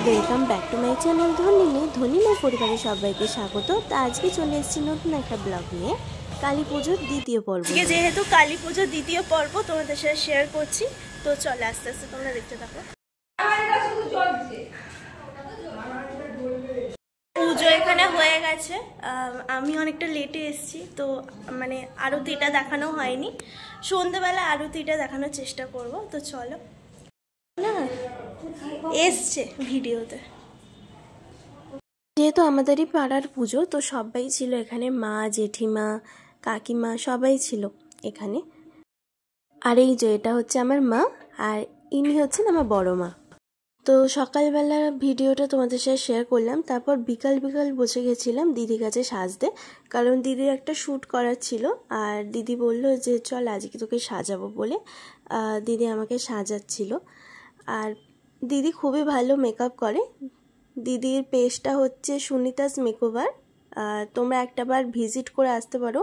Welcome back to my channel Dhanini পরিবারের সবাইকে স্বাগত। তো আজকে চলে এসেছি নতুন একটা ব্লগ নিয়ে, কালী পুজোর দ্বিতীয় পর্ব। যেহেতু কালী পুজোর দ্বিতীয় পর্ব তোমাদের সাথে শেয়ার করছি, তো চলে আস্তে আস্তে তোমরা দেখতে থাকো। পুজো এখানে হয়ে গেছে, আমি অনেকটা লেটে এসেছি, তো মানে আরতিটা দেখানো হয়নি। সন্ধ্যেবেলা আরতিটা দেখানোর চেষ্টা করব, তো চলো। না এসছে ভিডিওতে। যেহেতু আমাদেরই পাড়ার পুজো, তো সবাই ছিল এখানে, মা, জেঠিমা, কাকিমা সবাই ছিল এখানে। আর এই যে এটা হচ্ছে আমার মা, আর ইনি হচ্ছেন আমার বড় মা। তো সকালবেলা ভিডিওটা তোমাদের সাথে শেয়ার করলাম। তারপর বিকাল বসে গেছিলাম দিদির কাছে সাজতে, কারণ দিদির একটা শ্যুট করার ছিল। আর দিদি বলল যে চল আজকে তোকে সাজাবো বলে দিদি আমাকে সাজাচ্ছিল। আর দিদি খুবই ভালো মেকআপ করে। দিদির পেজটা হচ্ছে সুনিতাস মেকওভার, তোমরা একটাবার ভিজিট করে আসতে পারো।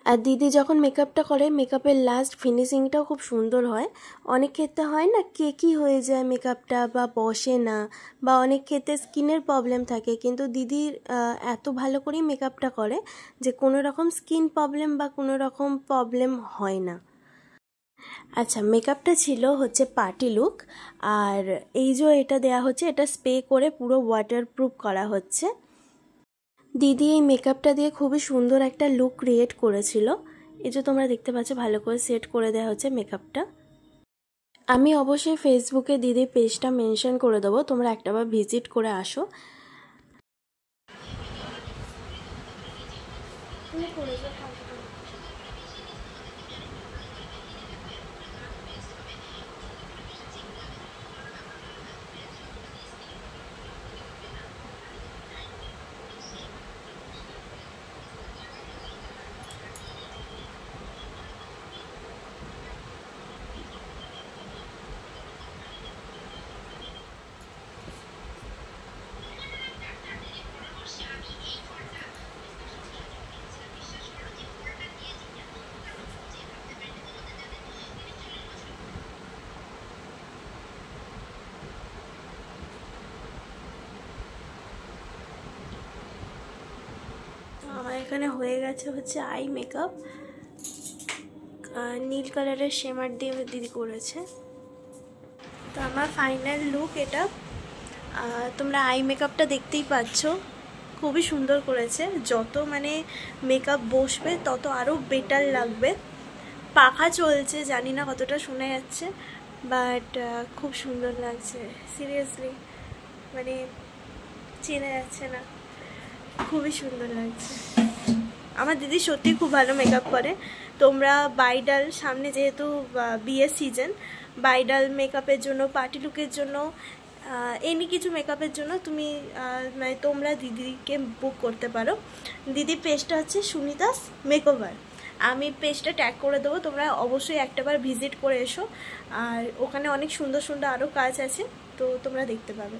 আর দিদি যখন মেকআপটা করে, মেকআপের লাস্ট ফিনিশিংটাও খুব সুন্দর হয়। অনেক ক্ষেত্রে হয় না কেকি হয়ে যায় মেকআপটা, বা বসে না, বা অনেক ক্ষেত্রে স্কিনের প্রবলেম থাকে, কিন্তু দিদির এত ভালো করেই মেকআপটা করে যে কোনো রকম স্কিন প্রবলেম বা কোনো রকম প্রবলেম হয় না। আচ্ছা, মেকআপটা ছিল হচ্ছে পার্টি লুক। আর এই যে এটা দেয়া হচ্ছে, এটা স্প্রে করে পুরো ওয়াটারপ্রুফ করা হচ্ছে। দিদি এই মেকআপটা দিয়ে খুবই সুন্দর একটা লুক ক্রিয়েট করেছিল। এই যে তোমরা দেখতে পাচ্ছ, ভালো করে সেট করে দেওয়া হচ্ছে মেকআপটা। আমি অবশ্যই ফেসবুকে দিদির পেজটা মেনশন করে দেবো, তোমরা একটাবার ভিজিট করে আসো। আমার এখানে হয়ে গেছে হচ্ছে আই মেকআপ, নীল কালারের শেমার দিয়ে দিদি করেছে। তো আমার ফাইনাল লুক এটা। তোমরা আই মেকআপটা দেখতেই পাচ্ছ, খুবই সুন্দর করেছে। যত মানে মেকআপ বসবে তত আরও বেটার লাগবে। পাখা চলছে, জানি না কতটা শোনা যাচ্ছে, বাট খুব সুন্দর লাগছে। সিরিয়াসলি মানে চেনা যাচ্ছে না, খুবই সুন্দর লাগছে। আমার দিদি সত্যি খুব ভালো মেকআপ করে। তোমরা ব্রাইডাল, সামনে যেহেতু বিয়ের সিজন, ব্রাইডাল মেকআপের জন্য, পার্টি লুকের জন্য, এনি কিছু মেকআপের জন্য তুমি মানে তোমরা দিদিকে বুক করতে পারো। দিদির পেজটা হচ্ছে সুনিতাস মেকওভার, আমি পেজটা ট্যাগ করে দেবো, তোমরা অবশ্যই একটাবার ভিজিট করে এসো। আর ওখানে অনেক সুন্দর সুন্দর আরও কাজ আছে, তো তোমরা দেখতে পাবে।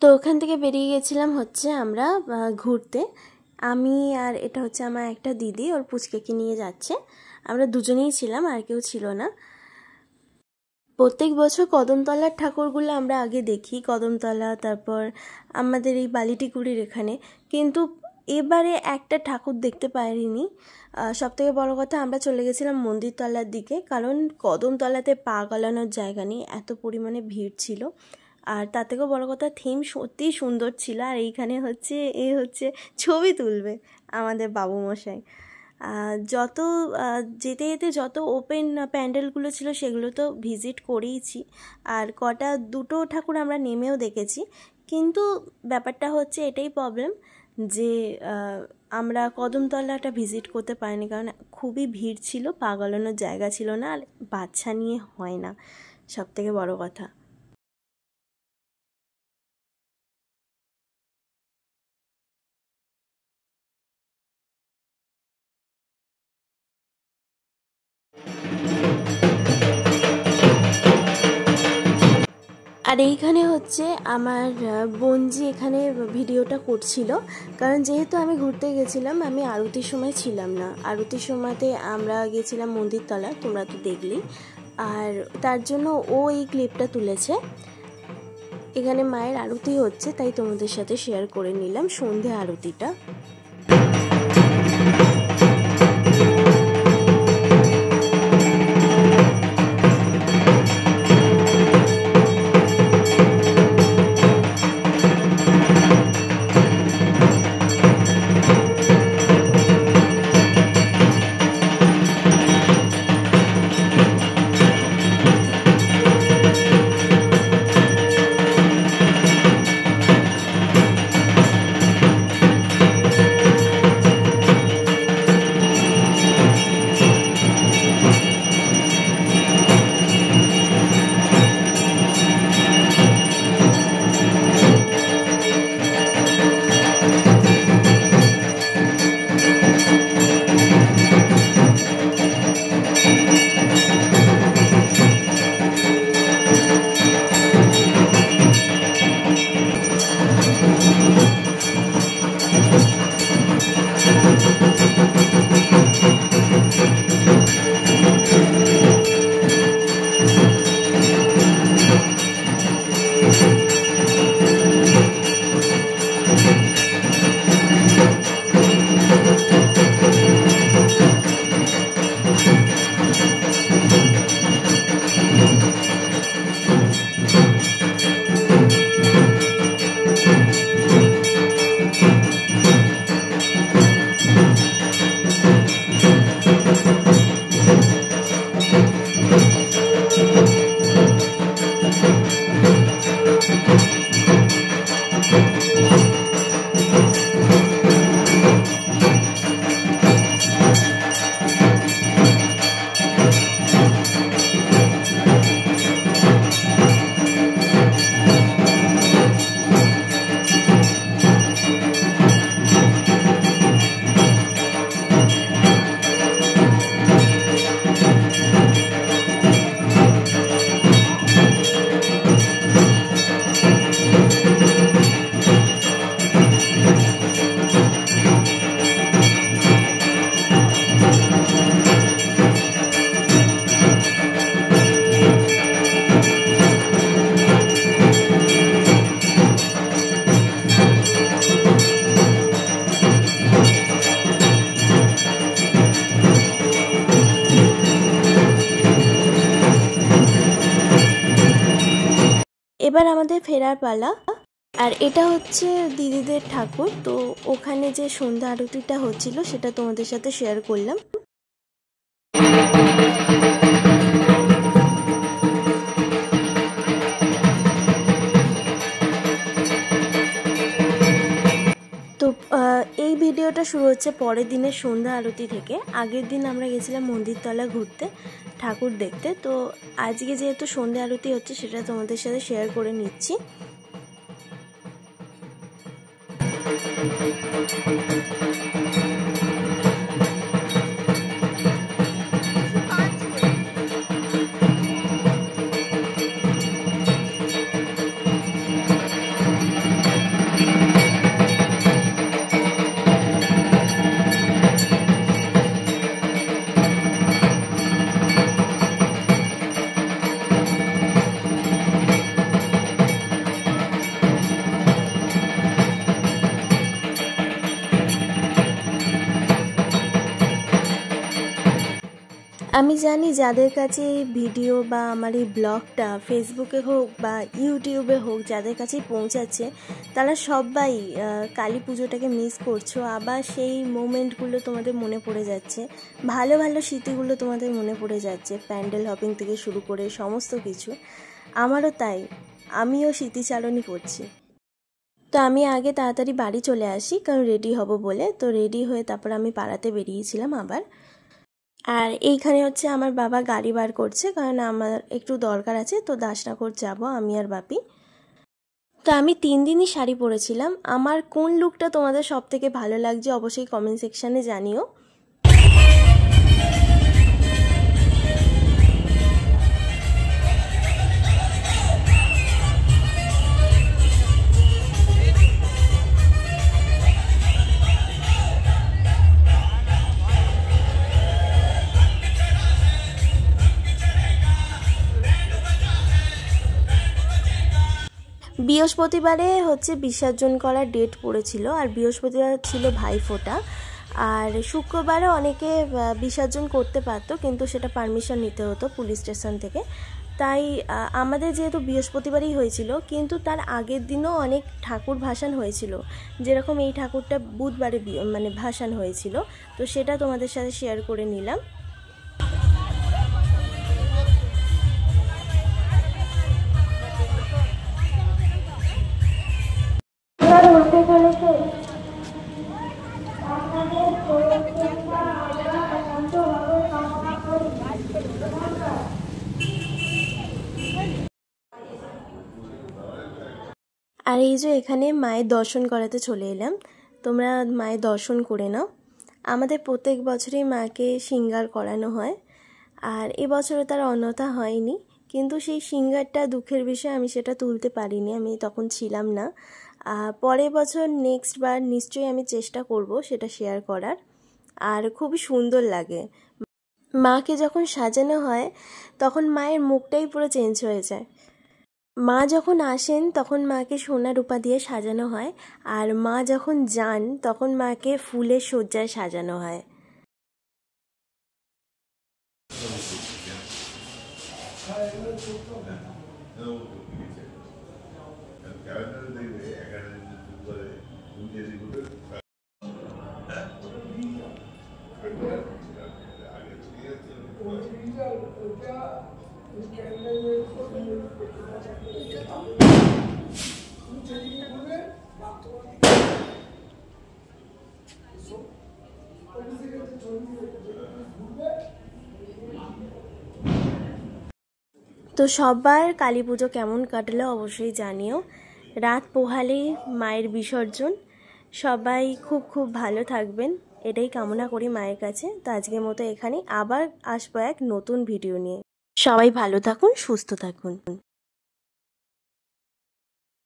তো ওখান থেকে বেরিয়ে গেছিলাম হচ্ছে আমরা ঘুরতে। আমি আর এটা হচ্ছে আমার একটা দিদি, ওর পুচকেকে নিয়ে যাচ্ছে। আমরা দুজনেই ছিলাম, আর কেউ ছিল না। প্রত্যেক বছর কদমতলার ঠাকুরগুলো আমরা আগে দেখি, কদমতলা, তারপর আমাদের এই বালিটিকুড়ির এখানে, কিন্তু এবারে একটা ঠাকুর দেখতে পারিনি। সবথেকে বড় কথা, আমরা চলে গেছিলাম মন্দিরতলার দিকে, কারণ কদমতলাতে পা গলানোর জায়গা নেই, এত পরিমাণে ভিড় ছিল। আর তার থেকেও বড়ো কথা, থিম সত্যিই সুন্দর ছিল। আর এইখানে হচ্ছে ছবি তুলবে আমাদের বাবুমশাই। যত যেতে যেতে যত ওপেন প্যান্ডেলগুলো ছিল সেগুলো তো ভিজিট করেইছি, আর দুটো ঠাকুর আমরা নেমেও দেখেছি। কিন্তু ব্যাপারটা হচ্ছে এটাই প্রবলেম যে আমরা কদমতলাটা ভিজিট করতে পারিনি, কারণ খুবই ভিড় ছিল, পা গলানোর জায়গা ছিল না, আর বাচ্চা নিয়ে হয় না, সবথেকে বড় কথা। আর এইখানে হচ্ছে আমার বোনজি এখানে ভিডিওটা করছিল, কারণ যেহেতু আমি ঘুরতে গেছিলাম, আমি আরতির সময় ছিলাম না। আরতির সময়তে আমরা গেছিলাম মন্দিরতলা, তোমরা তো দেখলেই। আর তার জন্য ও এই ক্লিপটা তুলেছে। এখানে মায়ের আরতি হচ্ছে, তাই তোমাদের সাথে শেয়ার করে নিলাম সন্ধে আরতিটা। এবার আমাদের ফেরার পালা। আর এটা হচ্ছে দিদিদের ঠাকুর, তো ওখানে যে সন্ধ্যা আরতিটা হচ্ছিল সেটা তোমাদের সাথে শেয়ার করলাম। তো এই ভিডিওটা শুরু হচ্ছে পরের দিনের সন্ধ্যা আরতি থেকে। আগের দিন আমরা গেছিলাম মন্দিরতলা ঘুরতে, ঠাকুর দেখতে। তো আজকে যেহেতু সন্ধ্যা আরতি হচ্ছে সেটা তোমাদের সাথে শেয়ার করে নিচ্ছি। আমি জানি যাদের কাছে এই ভিডিও বা আমার এই ব্লগটা ফেসবুকে হোক বা ইউটিউবে হোক যাদের কাছেই পৌঁছাচ্ছে, তারা সবাই কালী পুজোটাকে মিস করছো। আবার সেই মোমেন্টগুলো তোমাদের মনে পড়ে যাচ্ছে, ভালো ভালো স্মৃতিগুলো তোমাদের মনে পড়ে যাচ্ছে, প্যান্ডেল হপিং থেকে শুরু করে সমস্ত কিছু। আমারও তাই, আমিও স্মৃতিচারণই করছি। তো আমি আগে তাড়াতাড়ি বাড়ি চলে আসি, কারণ রেডি হব বলে। তো রেডি হয়ে তারপর আমি পাড়াতে বেরিয়েছিলাম আবার। আর এইখানে হচ্ছে আমার বাবা গাড়ি বার করছে, কারণ আমার একটু দরকার আছে। তো দাসনগর যাব আমি আর বাপি। তো আমি 3 দিনই শাড়ি পরেছিলাম। আমার কোন লুকটা তোমাদের সব থেকে ভালো লাগছে অবশ্যই কমেন্ট সেকশানে জানিও। বৃহস্পতিবারে হচ্ছে বিসর্জন করার ডেট পড়েছিল, আর বৃহস্পতিবার ছিল ভাইফোঁটা। আর শুক্রবারে অনেকে বিসর্জন করতে পারতো, কিন্তু সেটা পারমিশন নিতে হতো পুলিশ স্টেশন থেকে। তাই আমাদের যেহেতু বৃহস্পতিবারই হয়েছিল, কিন্তু তার আগের দিনও অনেক ঠাকুর ভাসান হয়েছিল। যেরকম এই ঠাকুরটা বুধবারে মানে ভাসান হয়েছিল, তো সেটা তোমাদের সাথে শেয়ার করে নিলাম। আর এই যে এখানে মায়ের দর্শন করাতে চলে এলাম, তোমরা মায়ের দর্শন করে নাও। আমাদের প্রত্যেক বছরই মাকে শৃঙ্গার করানো হয়, আর এবছরে তার অন্যথা হয়নি। কিন্তু সেই শৃঙ্গারটা দুঃখের বিষয়, আমি সেটা তুলতে পারিনি, আমি তখন ছিলাম না। পরের বছর নেক্সট বার নিশ্চয়ই আমি চেষ্টা করব সেটা শেয়ার করার। আর খুবই সুন্দর লাগে মাকে যখন সাজানো হয়, তখন মায়ের মুখটাই পুরো চেঞ্জ হয়ে যায়। মা যখন আসেন তখন মাকে সোনা রূপা দিয়ে সাজানো হয়, আর মা যখন যান তখন মাকে ফুলের সজ্জায় সাজানো হয়। তো সবার কালী পুজো কেমন কাটলো অবশ্যই জানিও। রাত পোহালেই মায়ের বিসর্জন। সবাই খুব খুব ভালো থাকবেন, এটাই কামনা করি মায়ের কাছে। তো আজকের মতো এখানেই, আবার আসবো এক নতুন ভিডিও নিয়ে। সবাই ভালো থাকুন, সুস্থ থাকুন।